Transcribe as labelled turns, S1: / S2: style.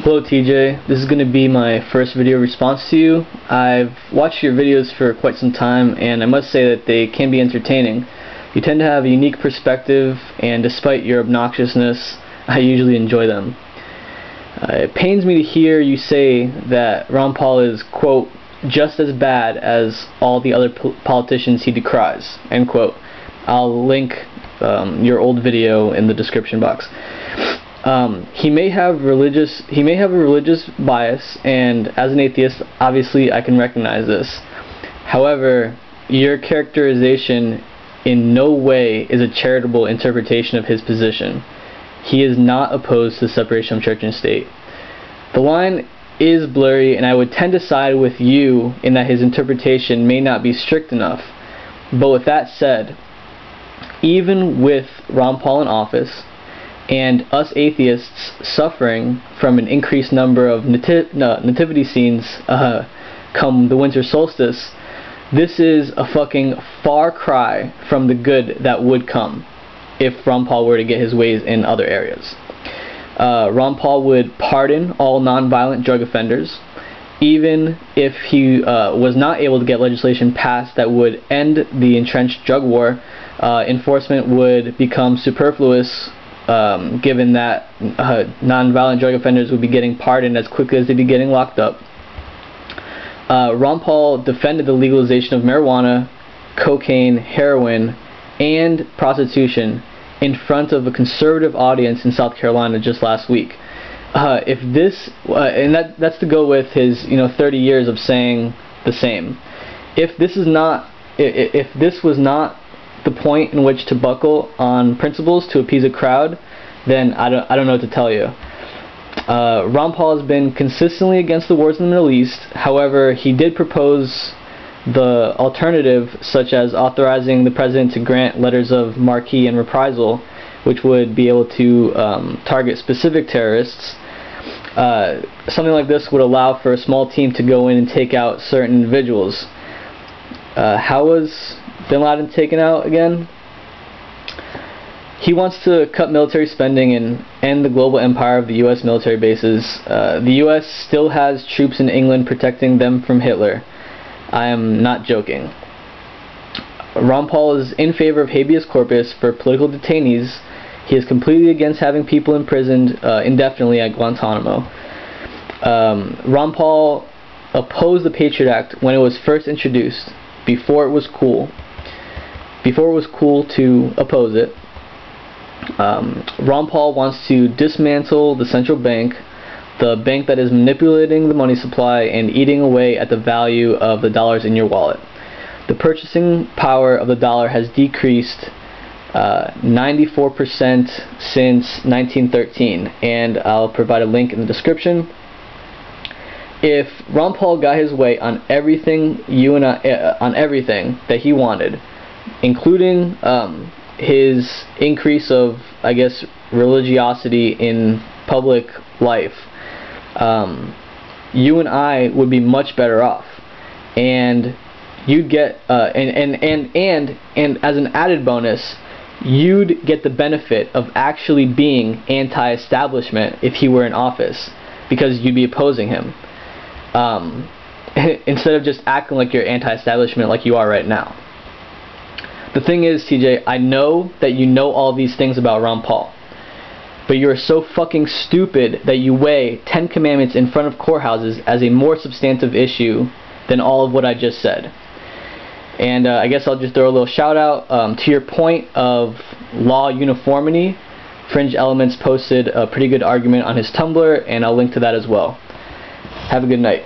S1: Hello TJ, this is going to be my first video response to you. I've watched your videos for quite some time and I must say that they can be entertaining. You tend to have a unique perspective and despite your obnoxiousness, I usually enjoy them. It pains me to hear you say that Ron Paul is, quote, just as bad as all the other politicians he decries, end quote. I'll link your old video in the description box. He may have a religious bias, and as an atheist, obviously I can recognize this. However, your characterization in no way is a charitable interpretation of his position. He is not opposed to the separation of church and state. The line is blurry, and I would tend to side with you in that his interpretation may not be strict enough. But with that said, even with Ron Paul in office, and us atheists suffering from an increased number of nativity scenes come the winter solstice, this is a fucking far cry from the good that would come if Ron Paul were to get his ways in other areas. Ron Paul would pardon all non-violent drug offenders, even if he was not able to get legislation passed that would end the entrenched drug war. Enforcement would become superfluous, given that non-violent drug offenders would be getting pardoned as quickly as they'd be getting locked up. Ron Paul defended the legalization of marijuana, cocaine, heroin, and prostitution in front of a conservative audience in South Carolina just last week. If this, and that's to go with his 30 years of saying the same. If this was not the point in which to buckle on principles to appease a crowd, then I don't know what to tell you. Ron Paul has been consistently against the wars in the Middle East. However, he did propose the alternative, such as authorizing the president to grant letters of marque and reprisal, which would be able to target specific terrorists. Something like this would allow for a small team to go in and take out certain individuals. How was Bin Laden taken out again? He wants to cut military spending and end the global empire of the U.S. military bases. The U.S. still has troops in England protecting them from Hitler. I am not joking. Ron Paul is in favor of habeas corpus for political detainees. He is completely against having people imprisoned indefinitely at Guantanamo. Ron Paul opposed the Patriot Act when it was first introduced, before it was cool. Before it was cool to oppose it. Ron Paul wants to dismantle the central bank, the bank that is manipulating the money supply and eating away at the value of the dollars in your wallet. The purchasing power of the dollar has decreased 94% since 1913, and I'll provide a link in the description. If Ron Paul got his way on everything on everything that he wanted, including his increase of, I guess, religiosity in public life, you and I would be much better off, and you'd get and as an added bonus, you'd get the benefit of actually being anti-establishment if he were in office, because you'd be opposing him, instead of just acting like you're anti-establishment like you are right now. The thing is, TJ, I know that you know all these things about Ron Paul, but you are so fucking stupid that you weigh 10 commandments in front of courthouses as a more substantive issue than all of what I just said. And I guess I'll just throw a little shout out to your point of law-uniformity. FringeElements posted a pretty good argument on his Tumblr, and I'll link to that as well. Have a good night.